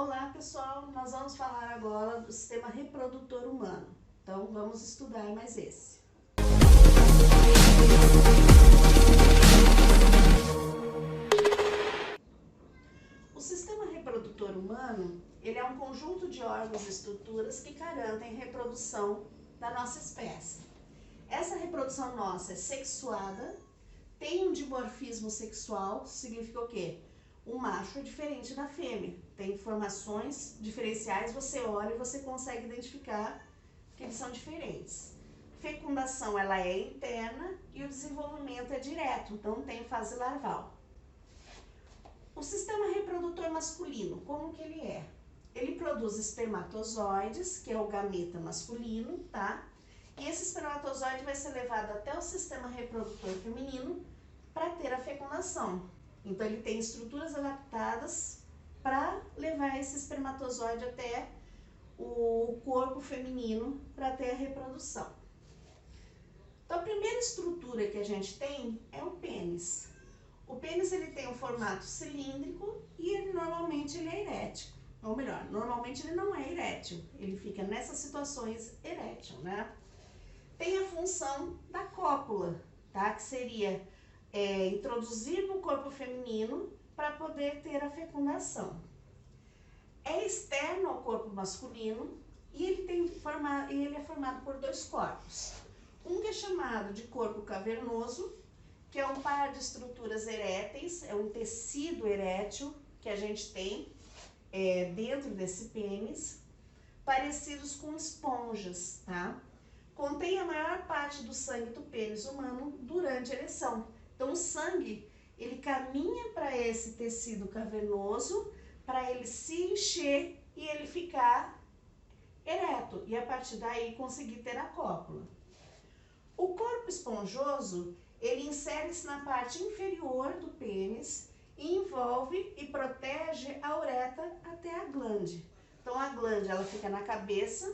Olá pessoal, nós vamos falar agora do sistema reprodutor humano. Então vamos estudar mais esse. O sistema reprodutor humano, ele é um conjunto de órgãos e estruturas que garantem a reprodução da nossa espécie. Essa reprodução nossa é sexuada, tem um dimorfismo sexual, significa o quê? O macho é diferente da fêmea, tem informações diferenciais, você olha e você consegue identificar que eles são diferentes. Fecundação, ela é interna e o desenvolvimento é direto, então tem fase larval. O sistema reprodutor masculino, como que ele é? Ele produz espermatozoides, que é o gameta masculino, tá? E esse espermatozoide vai ser levado até o sistema reprodutor feminino para ter a fecundação. Então, ele tem estruturas adaptadas para levar esse espermatozoide até o corpo feminino para ter a reprodução. Então, a primeira estrutura que a gente tem é o pênis. O pênis ele tem um formato cilíndrico e ele normalmente ele é erétil. Ou melhor, normalmente ele não é erétil, ele fica nessas situações erétil, né? Tem a função da cópula, tá? Que seria introduzir no corpo feminino para poder ter a fecundação. É externo ao corpo masculino e ele é formado por dois corpos. Um que é chamado de corpo cavernoso, que é um par de estruturas eréteis, é um tecido erétil que a gente tem dentro desse pênis, parecidos com esponjas, tá? Contém a maior parte do sangue do pênis humano durante a ereção. Então, o sangue, ele caminha para esse tecido cavernoso, para ele se encher e ele ficar ereto, e a partir daí conseguir ter a cópula. O corpo esponjoso, ele insere-se na parte inferior do pênis e envolve e protege a uretra até a glande. Então, a glande, ela fica na cabeça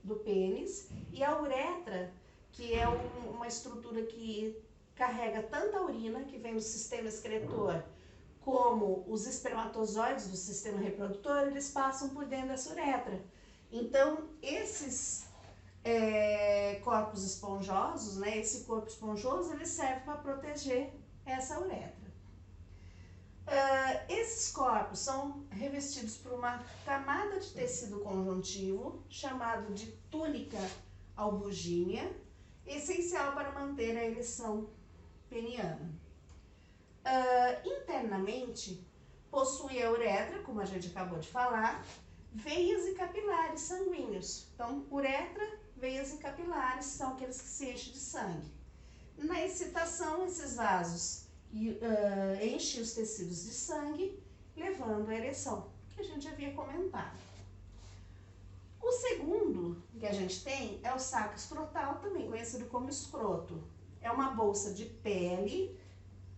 do pênis e a uretra, que é uma estrutura que carrega tanto a urina que vem do sistema excretor como os espermatozoides do sistema reprodutor, eles passam por dentro dessa uretra. Então, esses corpos esponjosos, né, esse corpo esponjoso, ele serve para proteger essa uretra. Esses corpos são revestidos por uma camada de tecido conjuntivo, chamado de túnica albugínea, essencial para manter a ereção peniana. Internamente, possui a uretra, como a gente acabou de falar, veias e capilares sanguíneos. Então, uretra, veias e capilares são aqueles que se enchem de sangue. Na excitação, esses vasos enchem os tecidos de sangue, levando à ereção, que a gente havia comentado. O segundo que a gente tem é o saco escrotal, também conhecido como escroto. É uma bolsa de pele,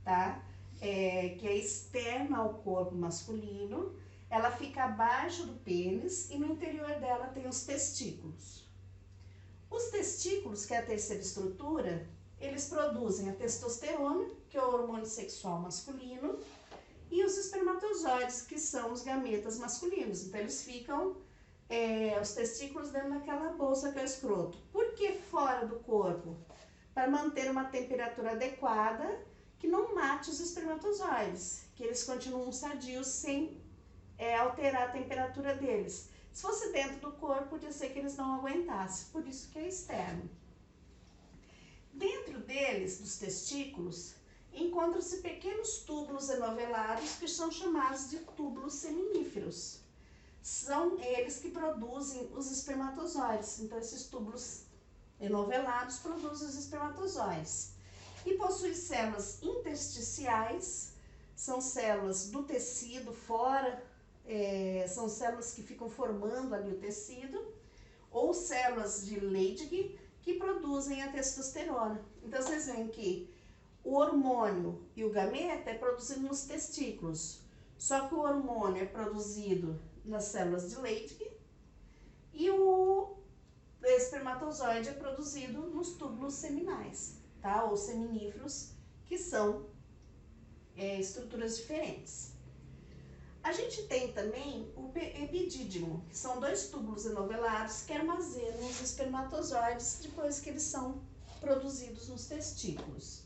tá? Que é externa ao corpo masculino. Ela fica abaixo do pênis e no interior dela tem os testículos. Os testículos, que é a terceira estrutura, eles produzem a testosterona, que é o hormônio sexual masculino, e os espermatozoides, que são os gametas masculinos. Então, eles ficam, os testículos dentro daquela bolsa que é o escroto. Por que fora do corpo? Para manter uma temperatura adequada, que não mate os espermatozoides, que eles continuam sadios sem alterar a temperatura deles. Se fosse dentro do corpo, podia ser que eles não aguentassem, por isso que é externo. Dentro deles, dos testículos, encontram-se pequenos túbulos enovelados que são chamados de túbulos seminíferos. São eles que produzem os espermatozoides. Então, esses túbulos enovelados produzem os espermatozoides. E possui células intersticiais, são células do tecido fora, são células que ficam formando ali o tecido, ou células de Leydig, que produzem a testosterona. Então, vocês veem que o hormônio e o gameta é produzido nos testículos, só que o hormônio é produzido nas células de Leydig e o espermatozoide é produzido nos túbulos seminais, tá? Ou seminíferos, que são estruturas diferentes. A gente tem também o epidídimo, que são 2 túbulos enovelados que armazenam os espermatozoides depois que eles são produzidos nos testículos.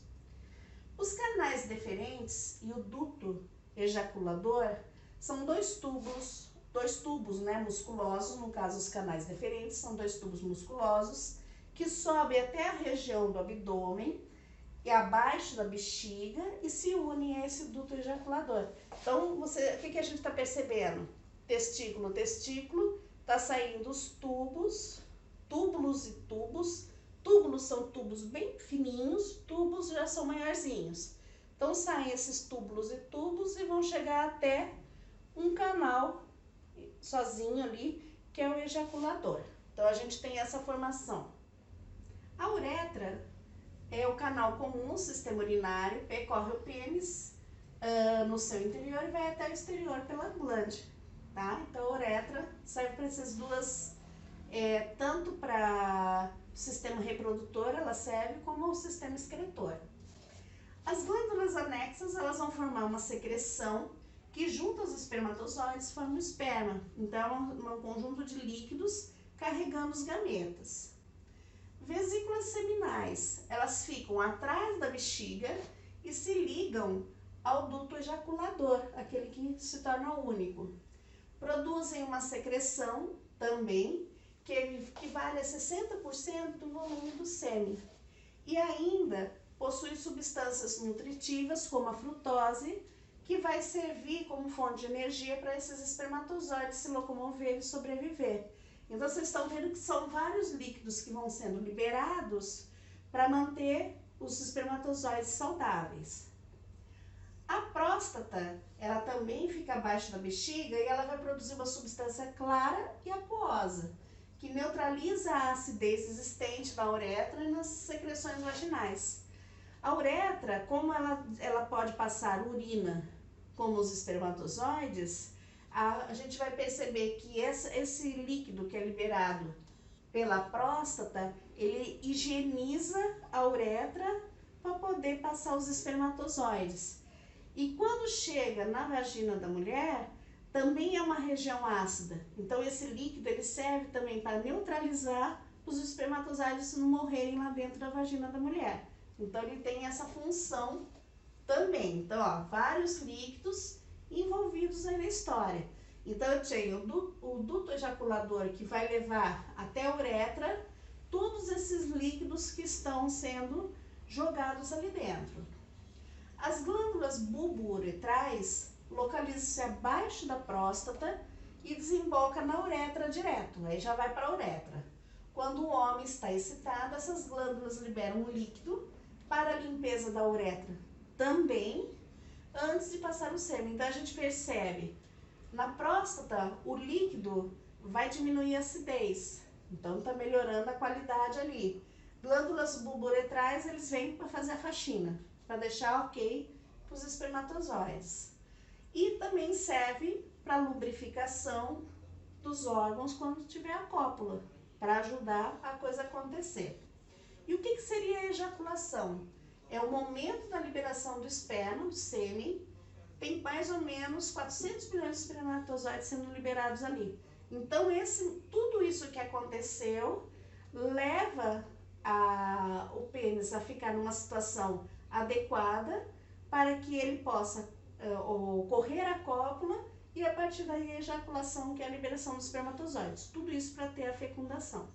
Os canais deferentes e o duto ejaculador são 2 tubos, musculosos, no caso os canais deferentes são 2 tubos musculosos que sobem até a região do abdômen e abaixo da bexiga e se unem a esse duto ejaculador. Então, o que a gente está percebendo? Testículo, está saindo os túbulos e tubos. Túbulos são tubos bem fininhos, tubos já são maiorzinhos. Então, saem esses túbulos e vão chegar até um canal sozinho ali, que é o ejaculador. Então, a gente tem essa formação. A uretra é o canal comum no sistema urinário, percorre o pênis no seu interior e vai até o exterior pela glande, tá? Então, a uretra serve para essas duas, tanto para o sistema reprodutor, ela serve como o sistema excretor. As glândulas anexas, elas vão formar uma secreção que junto aos espermatozoides forma o esperma. Então, é um conjunto de líquidos carregando os gametas. Vesículas seminais, elas ficam atrás da bexiga e se ligam ao duto ejaculador, aquele que se torna único. Produzem uma secreção também, que equivale a 60% do volume do sêmen. E ainda possui substâncias nutritivas, como a frutose, que vai servir como fonte de energia para esses espermatozoides se locomoverem e sobreviver. Então, vocês estão vendo que são vários líquidos que vão sendo liberados para manter os espermatozoides saudáveis. A próstata, ela também fica abaixo da bexiga e ela vai produzir uma substância clara e aquosa, que neutraliza a acidez existente da uretra e nas secreções vaginais. A uretra, como ela pode passar urina como os espermatozoides, a gente vai perceber que esse líquido que é liberado pela próstata, ele higieniza a uretra para poder passar os espermatozoides. E quando chega na vagina da mulher, também é uma região ácida. Então, esse líquido ele serve também para neutralizar os espermatozoides não morrerem lá dentro da vagina da mulher. Então, ele tem essa função também. Então, ó, vários líquidos envolvidos aí na história. Então, eu tenho o duto ejaculador que vai levar até a uretra todos esses líquidos que estão sendo jogados ali dentro. As glândulas bulbo-uretrais localizam-se abaixo da próstata e desemboca na uretra direto, aí já vai para a uretra. Quando o homem está excitado, essas glândulas liberam um líquido para a limpeza da uretra também, antes de passar o sêmen. Então, a gente percebe, na próstata, o líquido vai diminuir a acidez, então está melhorando a qualidade ali. Glândulas bulbo-uretrais, eles vêm para fazer a faxina, para deixar ok para os espermatozoides. E também serve para lubrificação dos órgãos quando tiver a cópula, para ajudar a coisa a acontecer. E o que seria a ejaculação? É o momento da liberação do esperma, do sêmen. Tem mais ou menos 400 milhões de espermatozoides sendo liberados ali. Então, tudo isso que aconteceu leva o pênis a ficar numa situação adequada para que ele possa ocorrer a cópula e a partir daí a ejaculação, que é a liberação dos espermatozoides. Tudo isso para ter a fecundação.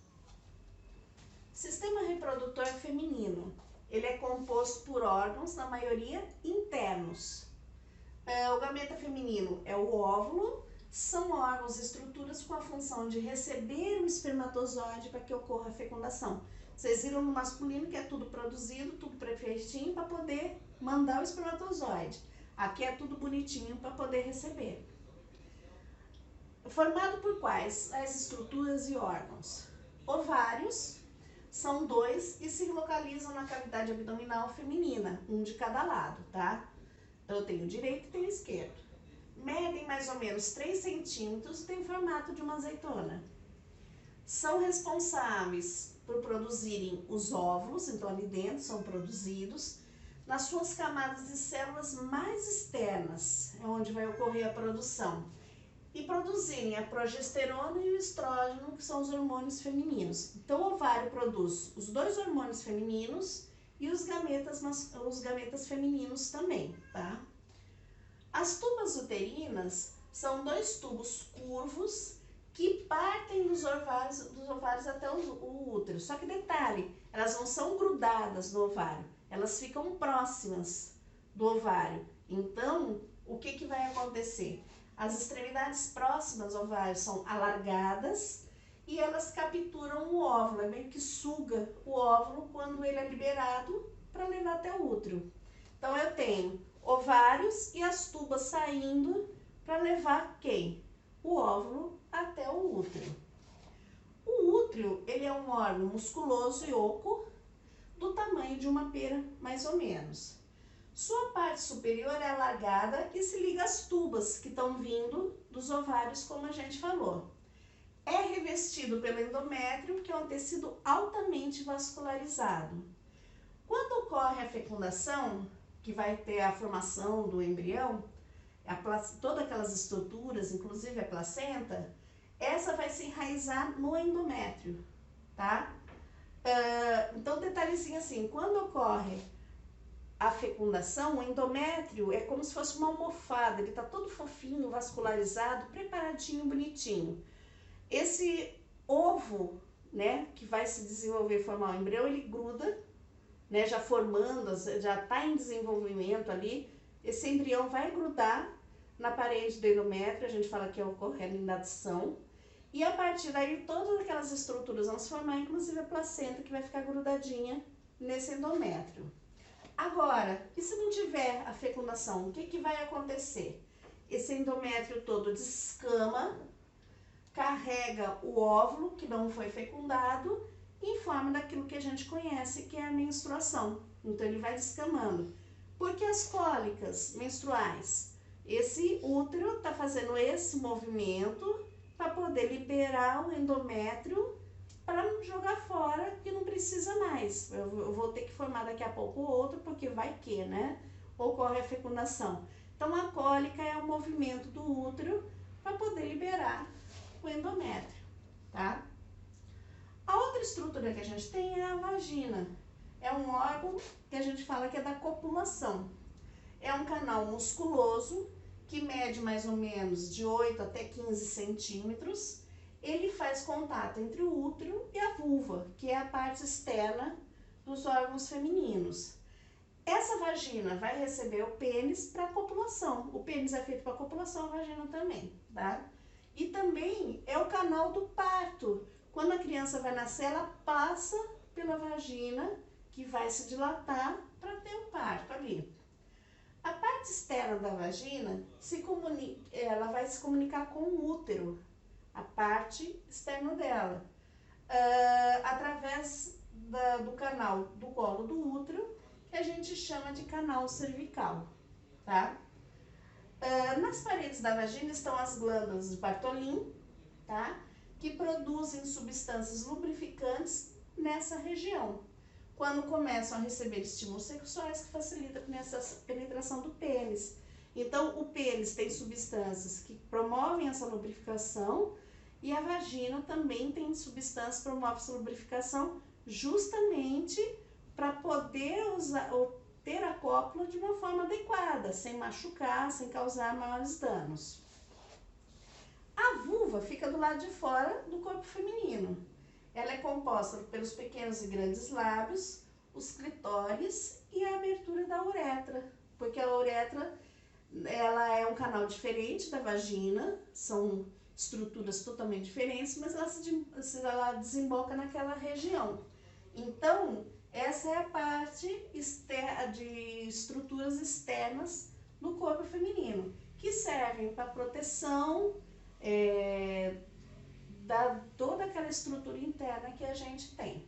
Sistema reprodutor feminino. Ele é composto por órgãos, na maioria, internos. O gameta feminino é o óvulo, são órgãos e estruturas com a função de receber o espermatozoide para que ocorra a fecundação. Vocês viram no masculino que é tudo produzido, tudo perfeitinho para poder mandar o espermatozoide. Aqui é tudo bonitinho para poder receber. Formado por quais? As estruturas e órgãos. Ovários, são 2 e se localizam na cavidade abdominal feminina, um de cada lado, tá? Então, eu tenho o direito e tenho o esquerdo. Medem mais ou menos 3 centímetros e tem formato de uma azeitona. São responsáveis por produzirem os óvulos, então ali dentro são produzidos. nas suas camadas de células mais externas, é onde vai ocorrer a produção, e produzirem a progesterona e o estrógeno, que são os hormônios femininos. Então, o ovário produz os dois hormônios femininos e os gametas femininos também, tá? As tubas uterinas são dois tubos curvos que partem dos ovários até o útero. Só que detalhe, elas não são grudadas no ovário, elas ficam próximas do ovário. Então, o que vai acontecer? As extremidades próximas ao ovário são alargadas e elas capturam o óvulo, é meio que suga o óvulo quando ele é liberado para levar até o útero. Então, eu tenho ovários e as tubas saindo para levar quem? O óvulo até o útero. O útero, ele é um órgão musculoso e oco, do tamanho de uma pera, mais ou menos. Sua parte superior é alargada e se liga às tubas que estão vindo dos ovários, como a gente falou. É revestido pelo endométrio, que é um tecido altamente vascularizado. Quando ocorre a fecundação, que vai ter a formação do embrião, todas aquelas estruturas, inclusive a placenta, essa vai se enraizar no endométrio, tá? Então, detalhezinho assim, quando ocorre a fecundação, o endométrio é como se fosse uma almofada, ele tá todo fofinho, vascularizado, preparadinho, bonitinho. Esse ovo, né, que vai se desenvolver e formar o embrião, ele gruda, né, já formando, já tá em desenvolvimento ali, esse embrião vai grudar na parede do endométrio, a gente fala que ocorre a nidação, e a partir daí todas aquelas estruturas vão se formar, inclusive a placenta, que vai ficar grudadinha nesse endométrio. Agora, e se não tiver a fecundação, o que vai acontecer? Esse endométrio todo descama, carrega o óvulo, que não foi fecundado, em forma daquilo que a gente conhece, que é a menstruação. Então, ele vai descamando. Porque as cólicas menstruais, esse útero está fazendo esse movimento para poder liberar o endométrio para jogar fora, que não precisa mais. Eu vou ter que formar daqui a pouco outro, porque vai que, né? Ocorre a fecundação. Então, a cólica é o movimento do útero para poder liberar o endométrio, tá? A outra estrutura que a gente tem é a vagina. É um órgão que a gente fala que é da copulação. É um canal musculoso que mede mais ou menos de 8 até 15 centímetros. Ele faz contato entre o útero e a vulva, que é a parte externa dos órgãos femininos. Essa vagina vai receber o pênis para copulação. O pênis é feito para copulação, a vagina também, tá? E também é o canal do parto. Quando a criança vai nascer, ela passa pela vagina, que vai se dilatar para ter o parto ali. A parte externa da vagina, ela vai se comunicar com o útero, a parte externa dela, através do canal do colo do útero, que a gente chama de canal cervical, tá? Nas paredes da vagina estão as glândulas de Bartholin, tá? Que produzem substâncias lubrificantes nessa região, quando começam a receber estímulos sexuais que facilitam essa penetração do pênis. Então, o pênis tem substâncias que promovem essa lubrificação e a vagina também tem substâncias que promovem essa lubrificação justamente para poder ter a cópula de uma forma adequada, sem machucar, sem causar maiores danos. A vulva fica do lado de fora do corpo feminino. Ela é composta pelos pequenos e grandes lábios, os clitóris e a abertura da uretra, porque a uretra ela é um canal diferente da vagina, são estruturas totalmente diferentes, mas ela desemboca naquela região. Então, essa é a parte de estruturas externas do corpo feminino, que servem para proteção toda aquela estrutura interna que a gente tem.